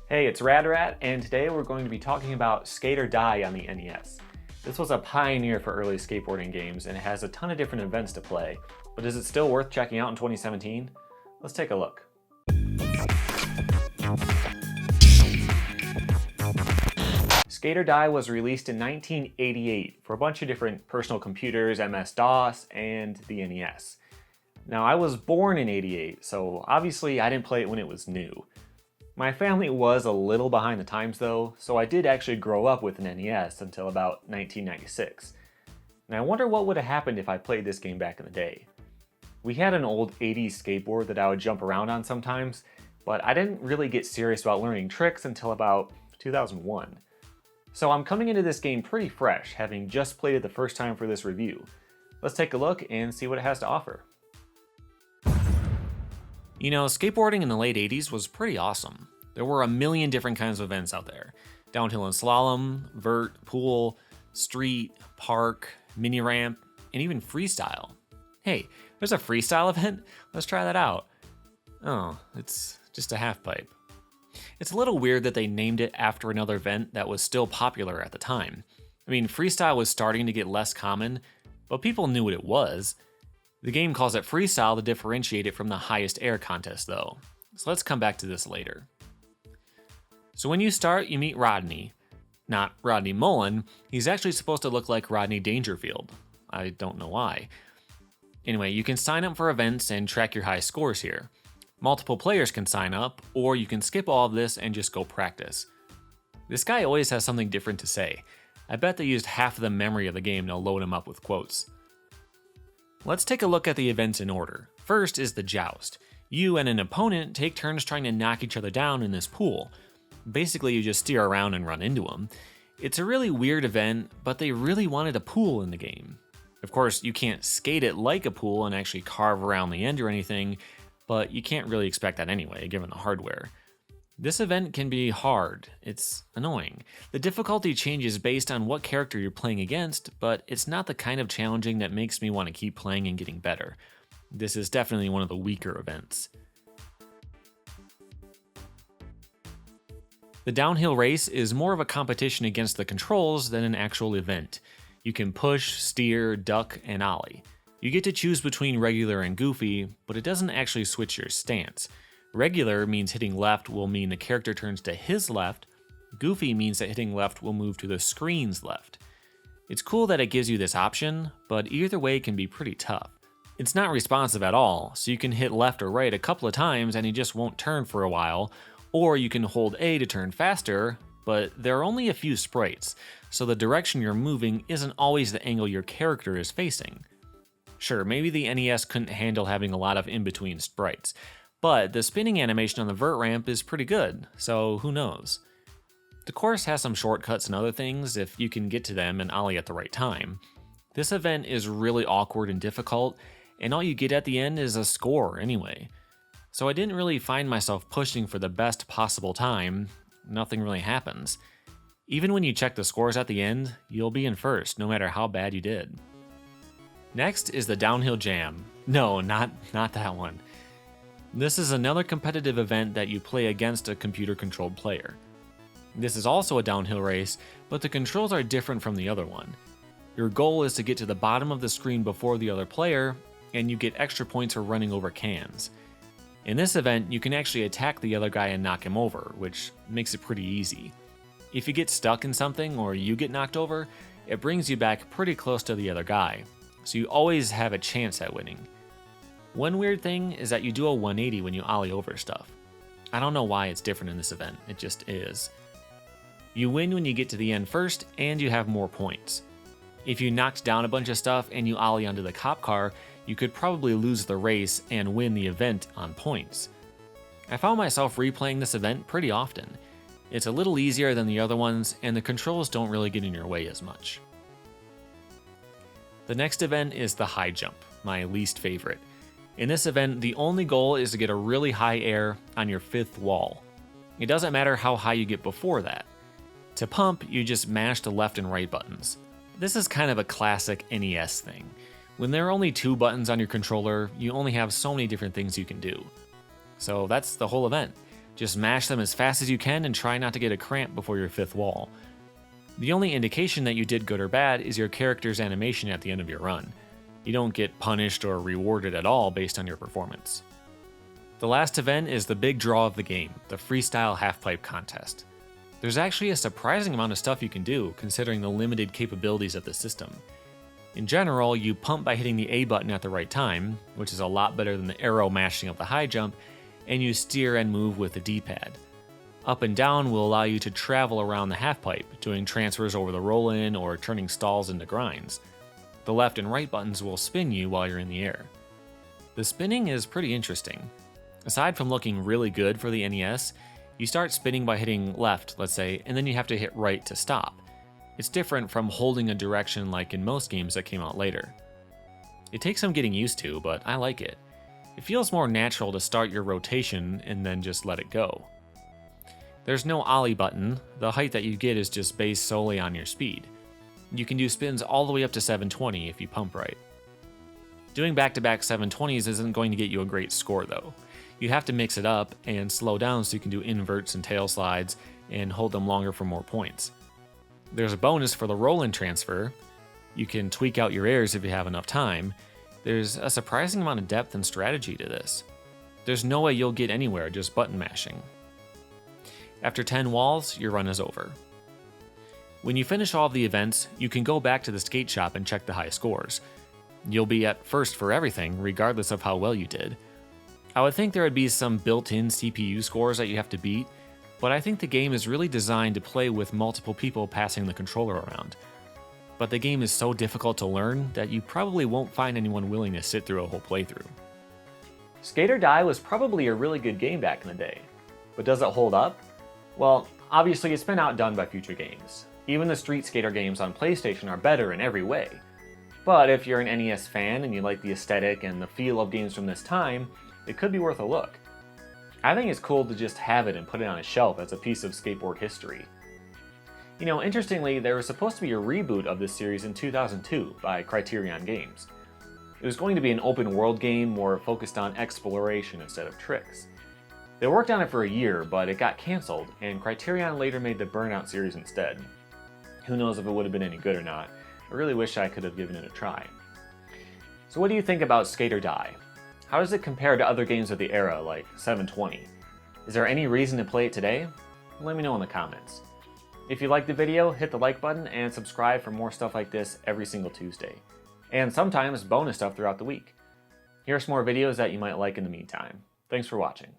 Hey, it's Rat, and today we're going to be talking about Skate or Die on the NES. This was a pioneer for early skateboarding games, and it has a ton of different events to play. But is it still worth checking out in 2017? Let's take a look. Skate or Die was released in 1988 for a bunch of different personal computers, MS-DOS, and the NES. Now, I was born in '88, so obviously I didn't play it when it was new. My family was a little behind the times though, so I did actually grow up with an NES until about 1996. And I wonder what would have happened if I played this game back in the day. We had an old '80s skateboard that I would jump around on sometimes, but I didn't really get serious about learning tricks until about 2001. So I'm coming into this game pretty fresh, having just played it the first time for this review. Let's take a look and see what it has to offer. You know, skateboarding in the late 80s was pretty awesome. There were a million different kinds of events out there. Downhill and slalom, vert, pool, street, park, mini ramp, and even freestyle. Hey, there's a freestyle event? Let's try that out. Oh, it's just a halfpipe. It's a little weird that they named it after another event that was still popular at the time. I mean, freestyle was starting to get less common, but people knew what it was. The game calls it freestyle to differentiate it from the highest air contest though, so let's come back to this later. So when you start, you meet Rodney. Not Rodney Mullen, he's actually supposed to look like Rodney Dangerfield. I don't know why. Anyway, you can sign up for events and track your high scores here. Multiple players can sign up, or you can skip all of this and just go practice. This guy always has something different to say. I bet they used half of the memory of the game to load him up with quotes. Let's take a look at the events in order. First is the joust. You and an opponent take turns trying to knock each other down in this pool. Basically, you just steer around and run into them. It's a really weird event, but they really wanted a pool in the game. Of course, you can't skate it like a pool and actually carve around the end or anything, but you can't really expect that anyway, given the hardware. This event can be hard. It's annoying. The difficulty changes based on what character you're playing against, but it's not the kind of challenging that makes me want to keep playing and getting better. This is definitely one of the weaker events. The downhill race is more of a competition against the controls than an actual event. You can push, steer, duck, and ollie. You get to choose between regular and goofy, but it doesn't actually switch your stance. Regular means hitting left will mean the character turns to his left. Goofy means that hitting left will move to the screen's left. It's cool that it gives you this option, but either way can be pretty tough. It's not responsive at all, so you can hit left or right a couple of times and he just won't turn for a while, or you can hold A to turn faster, but there are only a few sprites, so the direction you're moving isn't always the angle your character is facing. Sure, maybe the NES couldn't handle having a lot of in-between sprites, but the spinning animation on the vert ramp is pretty good, so who knows. The course has some shortcuts and other things if you can get to them and ollie at the right time. This event is really awkward and difficult, and all you get at the end is a score anyway. So I didn't really find myself pushing for the best possible time. Nothing really happens. Even when you check the scores at the end, you'll be in first, no matter how bad you did. Next is the downhill jam. No, not that one. This is another competitive event that you play against a computer-controlled player. This is also a downhill race, but the controls are different from the other one. Your goal is to get to the bottom of the screen before the other player, and you get extra points for running over cans. In this event, you can actually attack the other guy and knock him over, which makes it pretty easy. If you get stuck in something or you get knocked over, it brings you back pretty close to the other guy, so you always have a chance at winning. One weird thing is that you do a 180 when you ollie over stuff. I don't know why it's different in this event, it just is. You win when you get to the end first, and you have more points. If you knocked down a bunch of stuff and you ollie onto the cop car, you could probably lose the race and win the event on points. I found myself replaying this event pretty often. It's a little easier than the other ones, and the controls don't really get in your way as much. The next event is the high jump, my least favorite. In this event, the only goal is to get a really high air on your fifth wall. It doesn't matter how high you get before that. To pump, you just mash the left and right buttons. This is kind of a classic NES thing. When there are only 2 buttons on your controller, you only have so many different things you can do. So that's the whole event. Just mash them as fast as you can and try not to get a cramp before your 5th wall. The only indication that you did good or bad is your character's animation at the end of your run. You don't get punished or rewarded at all based on your performance. The last event is the big draw of the game, the freestyle halfpipe contest. There's actually a surprising amount of stuff you can do considering the limited capabilities of the system. In general, you pump by hitting the A button at the right time, which is a lot better than the arrow mashing of the high jump, and you steer and move with the D-pad. Up and down will allow you to travel around the halfpipe, doing transfers over the roll-in or turning stalls into grinds. The left and right buttons will spin you while you're in the air. The spinning is pretty interesting. Aside from looking really good for the NES, you start spinning by hitting left, let's say, and then you have to hit right to stop. It's different from holding a direction like in most games that came out later. It takes some getting used to, but I like it. It feels more natural to start your rotation and then just let it go. There's no ollie button, the height that you get is just based solely on your speed. You can do spins all the way up to 720 if you pump right. Doing back-to-back 720s isn't going to get you a great score though. You have to mix it up and slow down so you can do inverts and tail slides and hold them longer for more points. There's a bonus for the roll-in transfer. You can tweak out your airs if you have enough time. There's a surprising amount of depth and strategy to this. There's no way you'll get anywhere just button mashing. After 10 walls, your run is over. When you finish all of the events, you can go back to the skate shop and check the high scores. You'll be at first for everything, regardless of how well you did. I would think there would be some built-in CPU scores that you have to beat, but I think the game is really designed to play with multiple people passing the controller around. But the game is so difficult to learn that you probably won't find anyone willing to sit through a whole playthrough. Skate or Die was probably a really good game back in the day, but does it hold up? Well, obviously it's been outdone by future games. Even the Street Skater games on PlayStation are better in every way. But if you're an NES fan and you like the aesthetic and the feel of games from this time, it could be worth a look. I think it's cool to just have it and put it on a shelf as a piece of skateboard history. You know, interestingly, there was supposed to be a reboot of this series in 2002 by Criterion Games. It was going to be an open world game more focused on exploration instead of tricks. They worked on it for a year, but it got cancelled, and Criterion later made the Burnout series instead. Who knows if it would have been any good or not. I really wish I could have given it a try. So what do you think about Skate or Die? How does it compare to other games of the era, like 720? Is there any reason to play it today? Let me know in the comments. If you liked the video, hit the like button and subscribe for more stuff like this every single Tuesday. And sometimes bonus stuff throughout the week. Here are some more videos that you might like in the meantime. Thanks for watching.